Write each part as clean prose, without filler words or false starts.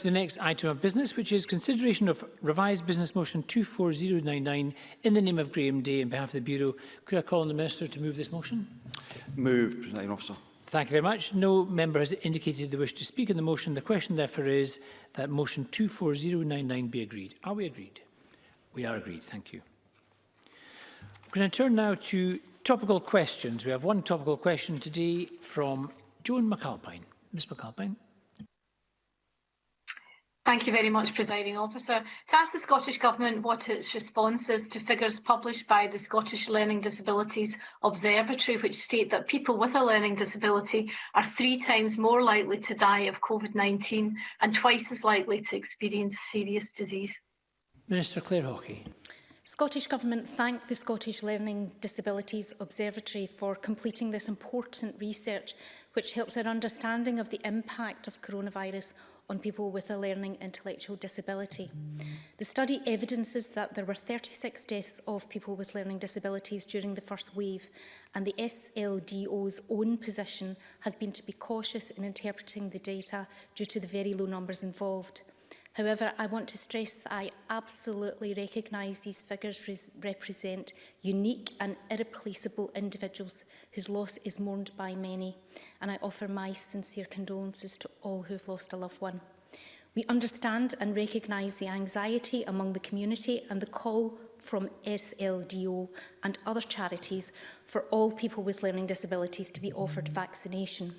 The next item of business, which is consideration of revised business motion 24099 in the name of Graham Day on behalf of the Bureau. Could I call on the Minister to move this motion? Moved, Presiding Officer. Thank you very much. No member has indicated the wish to speak on the motion. The question therefore is that motion 24099 be agreed. Are we agreed? We are agreed. Thank you. We're going to turn now to topical questions. We have one topical question today from Joan McAlpine. Ms McAlpine. Thank you very much, Presiding Officer. To ask the Scottish Government what its response is to figures published by the Scottish Learning Disabilities Observatory, which state that people with a learning disability are 3 times more likely to die of COVID-19 and twice as likely to experience serious disease. Minister Claire Hawkey. Scottish Government thank the Scottish Learning Disabilities Observatory for completing this important research, which helps our understanding of the impact of coronavirus on people with a learning intellectual disability. The study evidences that there were 36 deaths of people with learning disabilities during the first wave, and the SLDO's own position has been to be cautious in interpreting the data due to the very low numbers involved. However, I want to stress that I absolutely recognise these figures represent unique and irreplaceable individuals whose loss is mourned by many, and I offer my sincere condolences to all who have lost a loved one. We understand and recognise the anxiety among the community and the call from SLDO and other charities for all people with learning disabilities to be offered vaccination.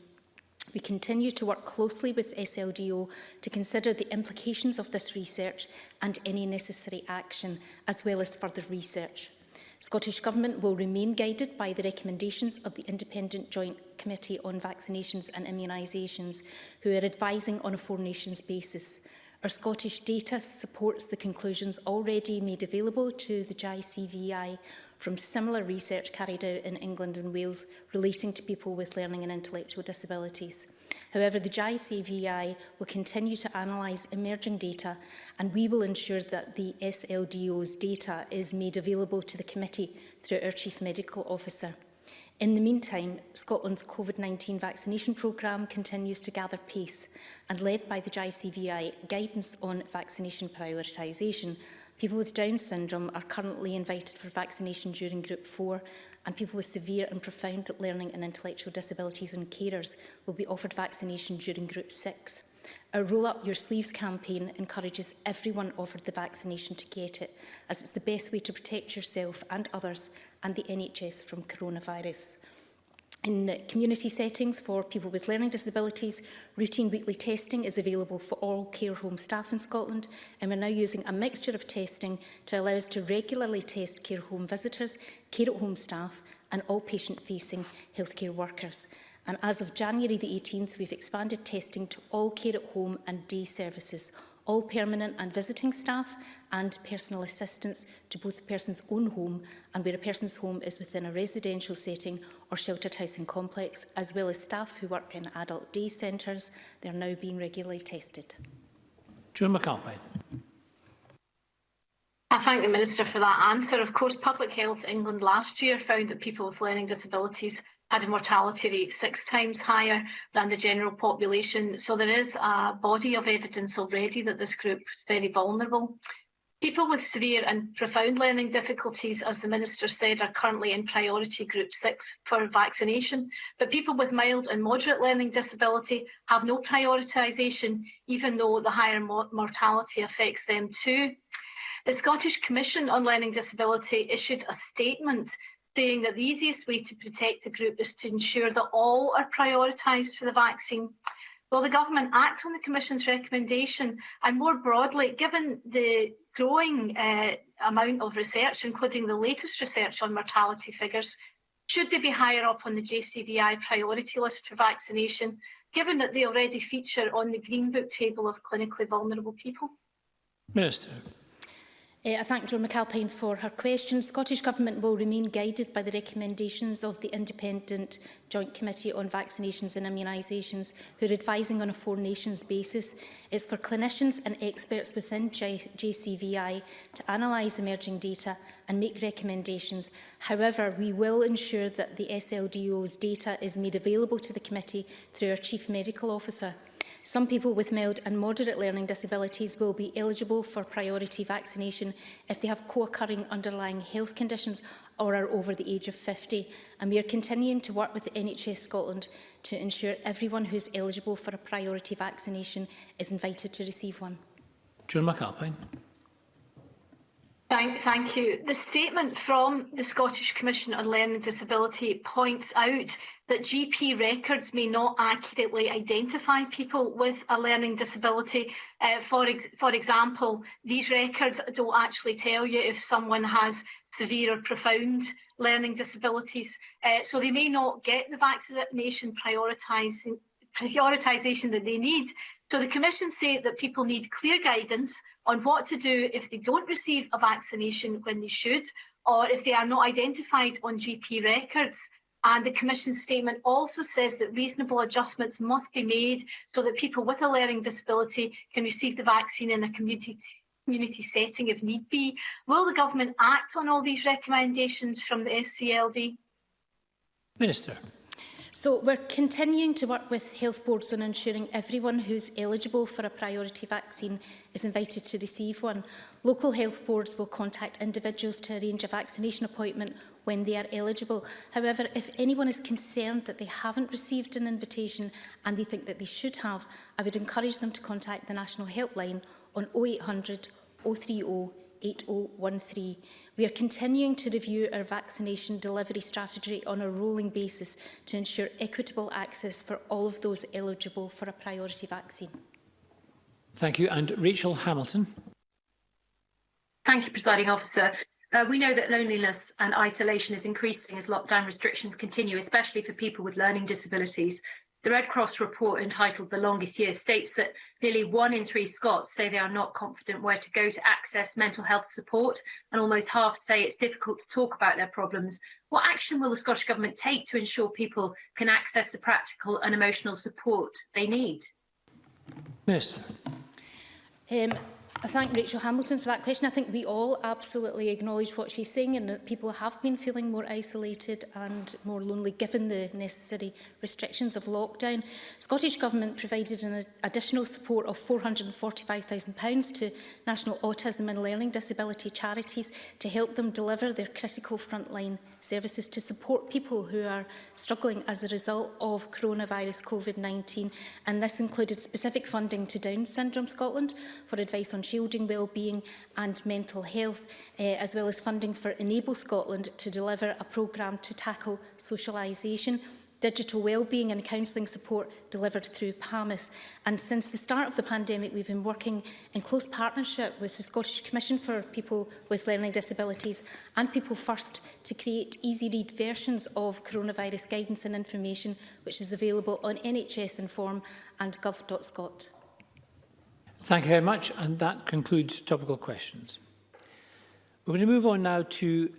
We continue to work closely with SLDO to consider the implications of this research and any necessary action, as well as further research. Scottish Government will remain guided by the recommendations of the Independent Joint Committee on Vaccinations and Immunisations, who are advising on a 4 nations basis. Our Scottish data supports the conclusions already made available to the JICVI from similar research carried out in England and Wales relating to people with learning and intellectual disabilities. However, the JICVI will continue to analyse emerging data, and we will ensure that the SLDO's data is made available to the committee through our Chief Medical Officer. In the meantime, Scotland's COVID-19 vaccination programme continues to gather pace, and led by the JICVI guidance on vaccination prioritisation, people with Down syndrome are currently invited for vaccination during Group 4, and people with severe and profound learning and intellectual disabilities and carers will be offered vaccination during Group 6. Our Roll Up Your Sleeves campaign encourages everyone offered the vaccination to get it, as it's the best way to protect yourself and others and the NHS from coronavirus. In community settings for people with learning disabilities, routine weekly testing is available for all care home staff in Scotland, and we're now using a mixture of testing to allow us to regularly test care home visitors, care at home staff and all patient-facing healthcare workers. And as of January the 18th, we've expanded testing to all care at home and day services, all permanent and visiting staff and personal assistants to both the person's own home and where a person's home is within a residential setting or sheltered housing complex, as well as staff who work in adult day centres. They are now being regularly tested. Joan McAlpine. I thank the Minister for that answer. Of course, Public Health England last year found that people with learning disabilities had a mortality rate 6 times higher than the general population. So there is a body of evidence already that this group is very vulnerable. People with severe and profound learning difficulties, as the Minister said, are currently in priority Group 6 for vaccination, but people with mild and moderate learning disability have no prioritisation, even though the higher mortality affects them too. The Scottish Commission on Learning Disability issued a statement saying that the easiest way to protect the group is to ensure that all are prioritised for the vaccine. Will the Government act on the Commission's recommendation? And more broadly, given the growing amount of research, including the latest research on mortality figures, should they be higher up on the JCVI priority list for vaccination, given that they already feature on the Green Book table of clinically vulnerable people? Minister. I thank Joan McAlpine for her question. Scottish Government will remain guided by the recommendations of the Independent Joint Committee on Vaccinations and Immunisations, who are advising on a 4 nations basis. It's for clinicians and experts within JCVI to analyse emerging data and make recommendations. However, we will ensure that the SLDO's data is made available to the committee through our Chief Medical Officer. Some people with mild and moderate learning disabilities will be eligible for priority vaccination if they have co-occurring underlying health conditions or are over the age of 50. And we are continuing to work with the NHS Scotland to ensure everyone who is eligible for a priority vaccination is invited to receive one. Joan McAlpine. Thank you. The statement from the Scottish Commission on Learning Disability points out that GP records may not accurately identify people with a learning disability. For example, these records don't actually tell you if someone has severe or profound learning disabilities. So they may not get the vaccination prioritisation that they need. So the Commission say that people need clear guidance on what to do if they don't receive a vaccination when they should, or if they are not identified on GP records. And the Commission's statement also says that reasonable adjustments must be made so that people with a learning disability can receive the vaccine in a community setting if need be. Will the Government act on all these recommendations from the SCLD? Minister. So we're continuing to work with health boards on ensuring everyone who's eligible for a priority vaccine is invited to receive one. Local health boards will contact individuals to arrange a vaccination appointment when they are eligible. However, if anyone is concerned that they haven't received an invitation and they think that they should have, I would encourage them to contact the National Helpline on 0800 030 8013. We are continuing to review our vaccination delivery strategy on a rolling basis to ensure equitable access for all of those eligible for a priority vaccine. Thank you. And Rachel Hamilton. Thank you, Presiding Officer. We know that loneliness and isolation is increasing as lockdown restrictions continue, especially for people with learning disabilities. The Red Cross report entitled The Longest Year states that nearly 1 in 3 Scots say they are not confident where to go to access mental health support, and almost half say it's difficult to talk about their problems. What action will the Scottish Government take to ensure people can access the practical and emotional support they need? Minister. I thank Rachel Hamilton for that question. I think we all absolutely acknowledge what she's saying, and that people have been feeling more isolated and more lonely given the necessary restrictions of lockdown. Scottish Government provided an additional support of £445,000 to National Autism and Learning Disability charities to help them deliver their critical frontline services to support people who are struggling as a result of coronavirus COVID-19. And this included specific funding to Down Syndrome Scotland for advice on children wellbeing and mental health, as well as funding for Enable Scotland to deliver a programme to tackle socialisation, digital wellbeing and counselling support delivered through PAMIS. And since the start of the pandemic, we've been working in close partnership with the Scottish Commission for People with Learning Disabilities and People First to create easy-read versions of coronavirus guidance and information, which is available on NHS Inform and gov.scot. Thank you very much, and that concludes topical questions. We're going to move on now to